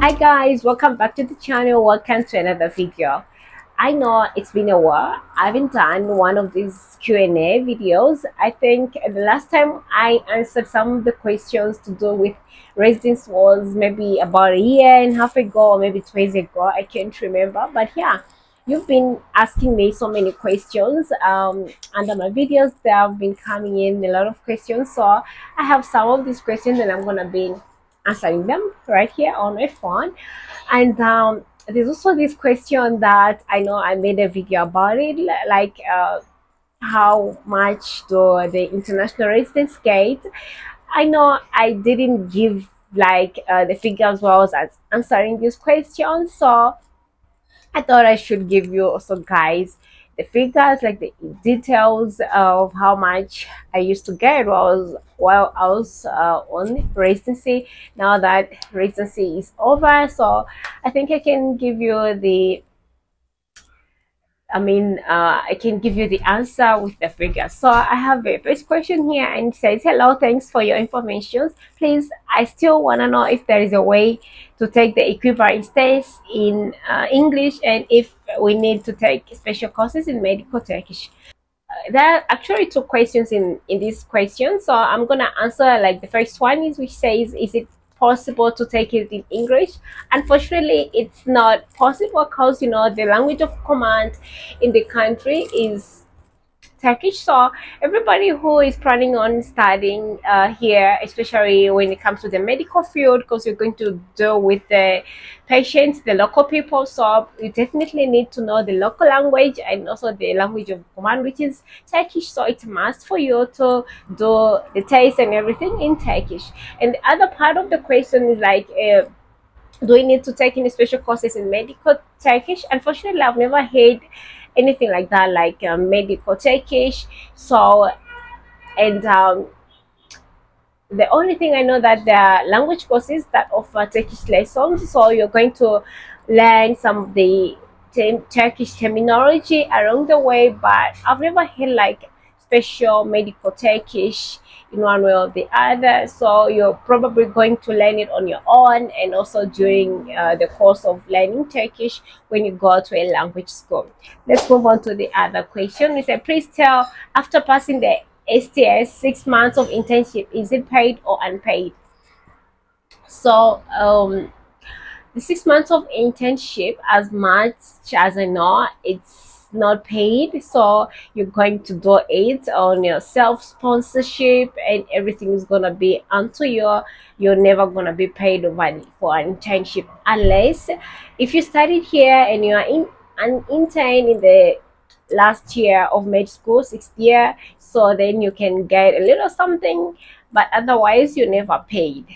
Hi guys, welcome back to the channel. Welcome to another video. I know it's been a while. I haven't done one of these Q&A videos. I think the last time I answered some of the questions to do with residence was maybe about a year and a half ago, or maybe 2 years ago. I can't remember, but yeah, you've been asking me so many questions under my videos. There have been coming in a lot of questions, so I have some of these questions and I'm gonna be answering them right here on my phone. And there's also this question that I know I made a video about it, like how much do the international residents get. I know I didn't give like the figures while I was answering these questions, so I thought I should give you also guys the figures, like the details of how much I used to get while I was on residency. Now that residency is over, so I think I can give you the I can give you the answer with the figures. So I have a first question here and it says, hello, thanks for your information. Please, I still want to know if there is a way to take the equivalent test in English, and if we need to take special courses in medical Turkish. There are actually two questions in this question, so I'm gonna answer like the first one is, which says, is it possible to take it in English? Unfortunately, it's not possible because the language of command in the country is Turkish. So everybody who is planning on studying here, especially when it comes to the medical field, because you're going to deal with the patients, the local people, so you definitely need to know the local language and also the language of command, which is Turkish. So it's a must for you to do the test and everything in Turkish. And the other part of the question is like, do we need to take any special courses in medical Turkish? Unfortunately, I've never heard anything like that, like medical Turkish. So, and the only thing I know that there are language courses that offer Turkish lessons, so you're going to learn some of the Turkish terminology along the way, but I've never heard like special medical Turkish in one way or the other. So you're probably going to learn it on your own, and also during the course of learning Turkish when you go to a language school. Let's move on to the other question. It said, please tell, after passing the STS, 6 months of internship, is it paid or unpaid? So the 6 months of internship, as much as I know, it's not paid, so you're going to do it on your self-sponsorship and everything is gonna be onto you're never gonna be paid money for an internship, unless if you studied here and you are an intern in the last year of med school, 6th year, so then you can get a little something, but otherwise you're never paid.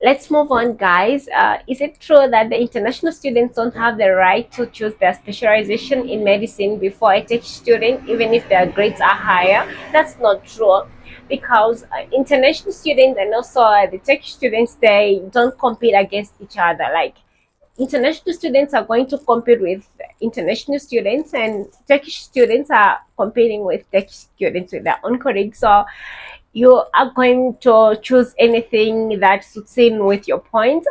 Let's move on, guys. Is it true that the international students don't have the right to choose their specialization in medicine before a Turkish student, even if their grades are higher? That's not true, because international students and also the Turkish students, they don't compete against each other. Like, international students are going to compete with international students, and Turkish students are competing with Turkish students with their own colleagues. So you are going to choose anything that suits in with your point.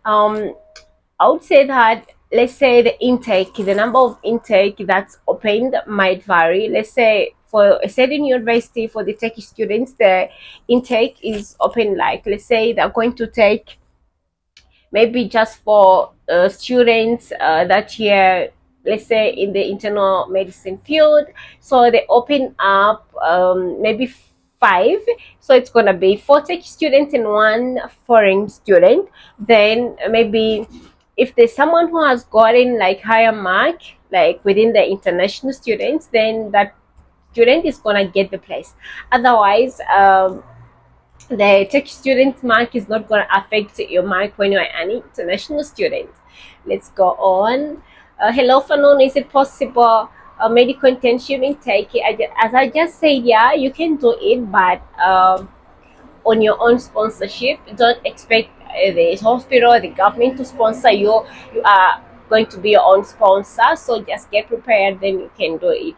I would say that, let's say the number of intake that's opened might vary. Let's say for a certain university, for the Turkish students, the intake is open, like, let's say they're going to take maybe just for students that year, let's say in the internal medicine field, so they open up maybe 5, so it's gonna be 4 Turkish students and 1 foreign student. Then maybe if there's someone who has gotten like higher mark, like within the international students, then that student is gonna get the place. Otherwise, the Turkish student mark is not going to affect your mark when you are an international student. Let's go on. Hello, Fanon. Is it possible a medical internship in Turkey? As I just said, yeah, you can do it, but on your own sponsorship. Don't expect the hospital, the government to sponsor you. You are going to be your own sponsor, so just get prepared, then you can do it.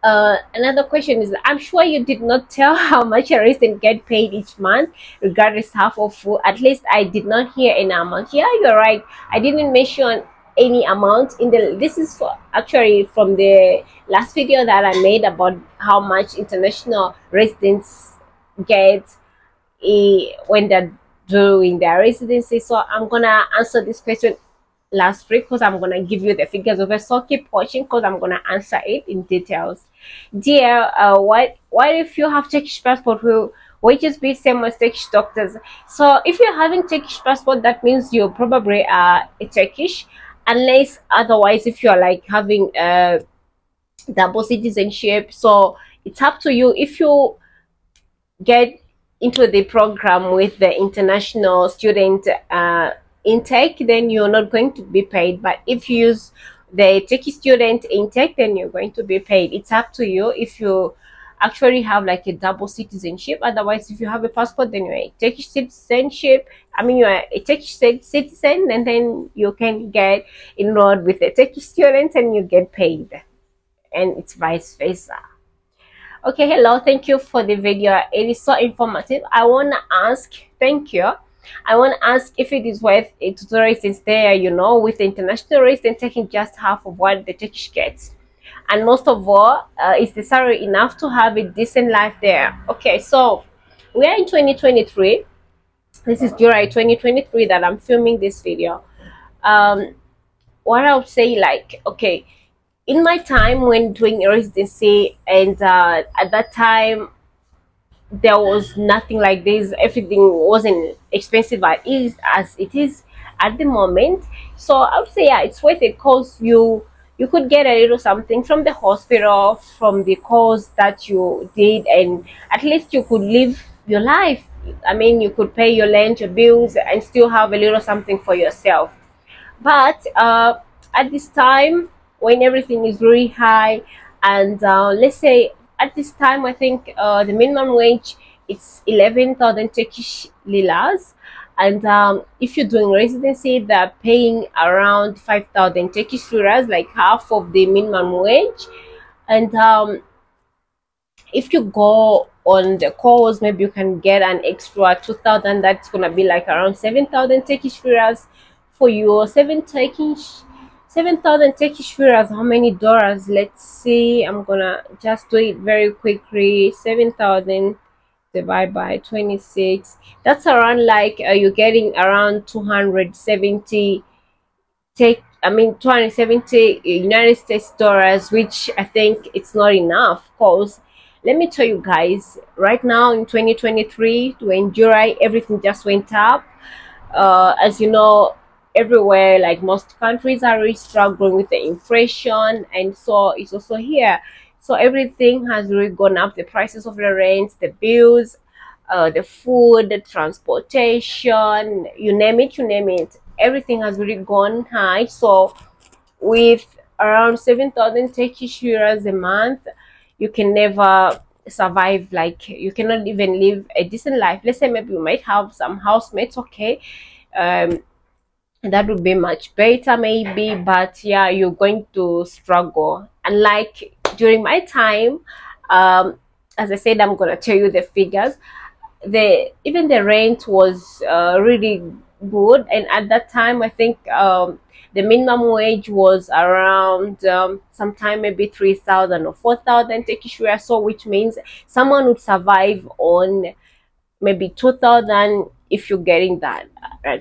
Another question is, I'm sure you did not tell how much a resident get paid each month, regardless half of full. At least I did not hear any amount. Yeah, you're right. I didn't mention any amount in the. This is actually from the last video that I made about how much international residents get when they're doing their residency. So I'm gonna answer this question last week because I'm gonna give you the figures of it. So keep watching because I'm gonna answer it in details. Dear, what if you have Turkish passport? Will wages be same as Turkish doctors? So if you're having Turkish passport, that means you probably are a Turkish, unless otherwise if you're like having double citizenship. So it's up to you. If you get into the program with the international student intake, then you're not going to be paid. But if you use the Turkish student intake, then you're going to be paid. It's up to you if you actually have like a double citizenship. Otherwise, if you have a passport, then you're a Turkish citizenship. I mean, you're a Turkish citizen, and then you can get enrolled with a Turkish student and you get paid, and it's vice versa. Okay, hello, thank you for the video. It is so informative. I want to ask, thank you. I want to ask if it is worth a tutorial since there, you know, with the international rates, then taking just half of what the Turkish gets. And most of all, is the salary enough to have a decent life there? Okay, so we are in 2023. This is July 2023 that I'm filming this video. What I would say, like, okay, in my time when doing residency, and at that time there was nothing like this, everything wasn't expensive as it is at the moment. So I would say, yeah, it's worth it because you could get a little something from the hospital, from the course that you did, and at least you could live your life. I mean, you could pay your rent, your bills, and still have a little something for yourself. But at this time, when everything is really high, and let's say at this time, I think the minimum wage, it's 11,000 Turkish liras, and if you're doing residency, they're paying around 5,000 Turkish liras, like half of the minimum wage. And if you go on the course, maybe you can get an extra 2,000. That's gonna be like around 7,000 Turkish liras for your 7,000 Turkish liras. How many dollars? Let's see. I'm gonna just do it very quickly. 7,000 divided by 26. That's around like you're getting around 270 270 United States dollars, which I think it's not enough. Cause let me tell you guys, right now in 2023, when July, everything just went up. As you know, everywhere, like most countries are really struggling with the inflation, and so it's also here. So everything has really gone up. The prices of the rent, the bills, the food, the transportation, you name it, everything has really gone high. So with around 7,000 Turkish liras a month, you can never survive. Like, you cannot even live a decent life. Let's say maybe you might have some housemates, okay, that would be much better maybe, but yeah, you're going to struggle. And like during my time, as I said, I'm gonna tell you the figures. Even the rent was really good, and at that time I think the minimum wage was around sometime maybe 3,000 or 4,000 Turkish lira, so which means someone would survive on maybe 2,000 if you're getting that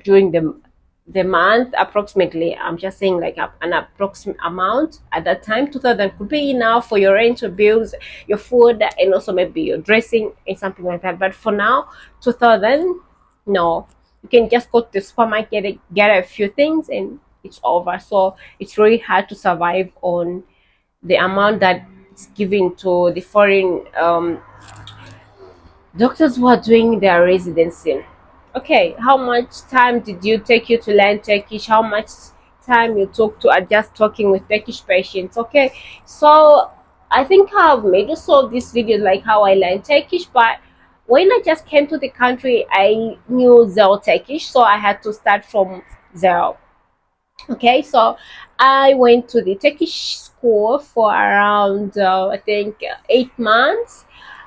during the month approximately. I'm just saying like an approximate amount. At that time, 2,000 could be enough for your rent, your bills, your food, and also maybe your dressing and something like that. But for now, 2,000, no, you can just go to the supermarket, get a few things, and it's over. So it's really hard to survive on the amount that it's given to the foreign doctors who are doing their residency. Okay, how much time did you take you to learn Turkish? How much time you took to adjust talking with Turkish patients? Okay, so I think I've made also of these videos like how I learned Turkish, but when I just came to the country, I knew zero Turkish, so I had to start from zero. Okay, so I went to the Turkish school for around I think 8 months,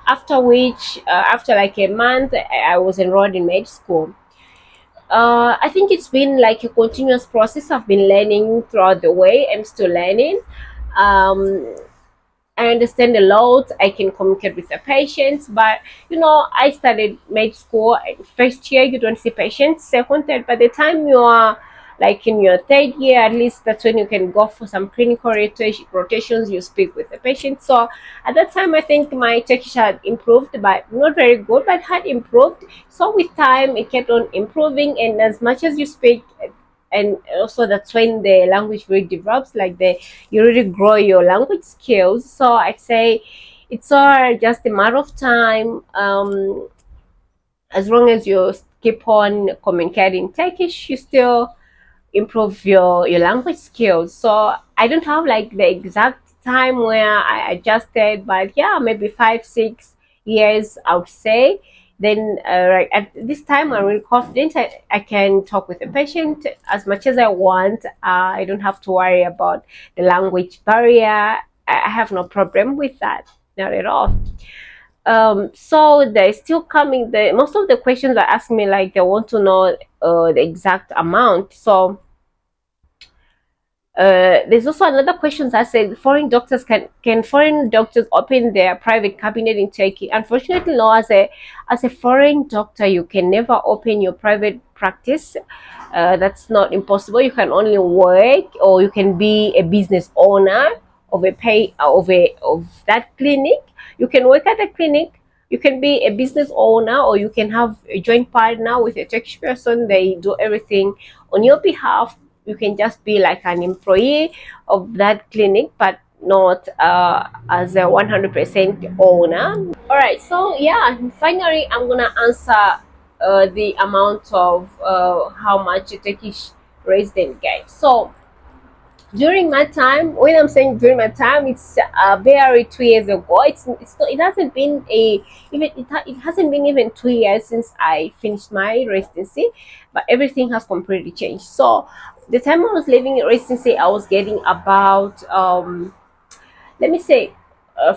after which after like a month I was enrolled in med school. I think it's been like a continuous process. I've been learning throughout the way. I'm still learning. um, I understand a lot. I can communicate with the patients, but I started med school. First year, you don't see patients. Second, third. By the time you are like in your third year, at least that's when you can go for some clinical rotations. You speak with the patient. So at that time, I think my Turkish had improved, but not very good, but had improved. So with time, it kept on improving, and as much as you speak, and also that's when the language really develops, like you really grow your language skills. So I'd say it's all just a matter of time. As long as you keep on communicating Turkish, you still improve your language skills. So I don't have like the exact time where I adjusted, but yeah, maybe 5 6 years I would say. Then right at this time I'm really confident. I can talk with the patient as much as I want. I don't have to worry about the language barrier. I have no problem with that, not at all. So they're still coming. Most of the questions are asking me like they want to know the exact amount. So there's also another question that said foreign doctors can foreign doctors open their private cabinet in Turkey? Unfortunately, no. As a foreign doctor, you can never open your private practice. That's not impossible. You can only work, or you can be a business owner of of that clinic. You can work at a clinic. You can be a business owner, or you can have a joint partner with a Turkish person. They do everything on your behalf. You can just be like an employee of that clinic, but not as a 100% owner. All right, so yeah, finally I'm gonna answer the amount of how much a Turkish resident gets. So during my time, when I'm saying during my time, it's barely 2 years ago. It's not, it hasn't been it hasn't been even 2 years since I finished my residency, but everything has completely changed. So the time I was living in residency, I was getting about let me say,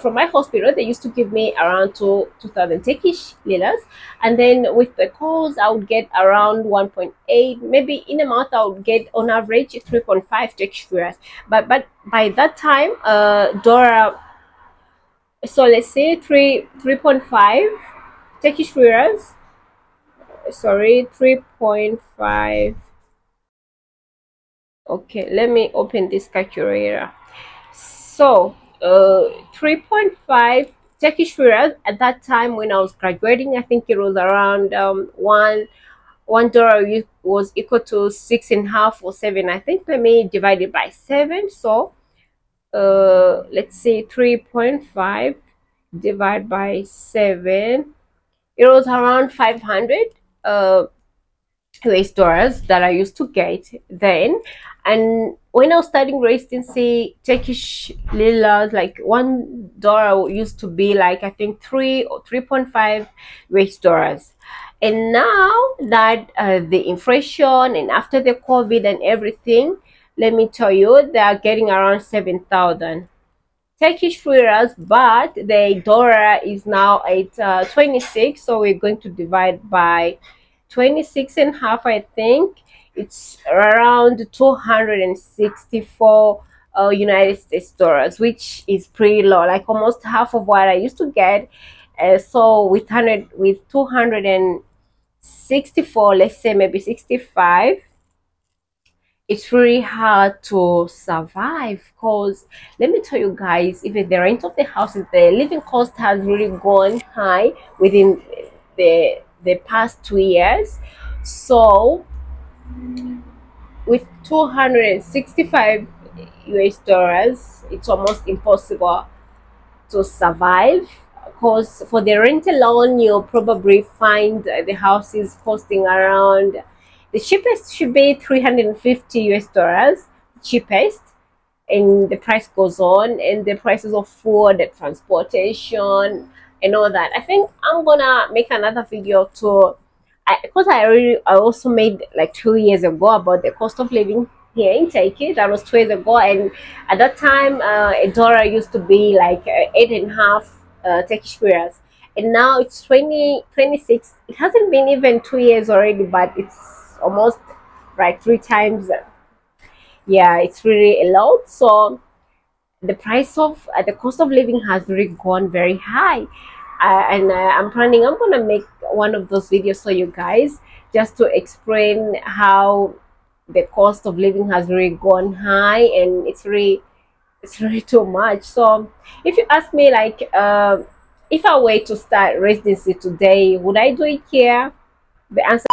from my hospital, they used to give me around 2,000 Turkish liras, and then with the calls, I would get around 1.8. Maybe in a month, I would get on average 3.5 Turkish liras. But by that time, Dora. So let's say 3.5 Turkish liras. Sorry, 3.5. Okay, let me open this calculator. So 3.5 Turkish liras at that time when I was graduating. I think it was around $1 was equal to 6.5 or 7. I think let me divide it by 7. So let's say 3.5 divided by 7. It was around 500 US dollars that I used to get then. And when I was studying residency, Turkish liras, like $1 used to be like I think 3 or 3.5 US dollars. And now that the inflation and after the COVID and everything, let me tell you, they are getting around 7,000 Turkish liras, but the dollar is now at 26. So we're going to divide by 26.5. I think it's around 264 United States dollars, which is pretty low, like almost half of what I used to get. So with 264, let's say maybe 65, it's really hard to survive. Because let me tell you guys, even the rent of the house, the living cost has really gone high within the past 2 years. So with 265 US dollars, it's almost impossible to survive, because for the rent alone you'll probably find the house is costing around, the cheapest should be 350 US dollars, cheapest, and the price goes on, and the prices of food, the transportation and all that. I think I'm gonna make another video to, because I also made like 2 years ago about the cost of living here in Turkey. That was 2 years ago, and at that time a dollar used to be like 8.5 Turkish liras, and now it's 26. It hasn't been even 2 years already, but it's almost like 3 times. Yeah, it's really a lot. So the price of the cost of living has really gone very high, and I'm gonna make one of those videos for you guys, just to explain how the cost of living has really gone high, and it's really too much. So if you ask me, like, if I were to start residency today, would I do it here? The answer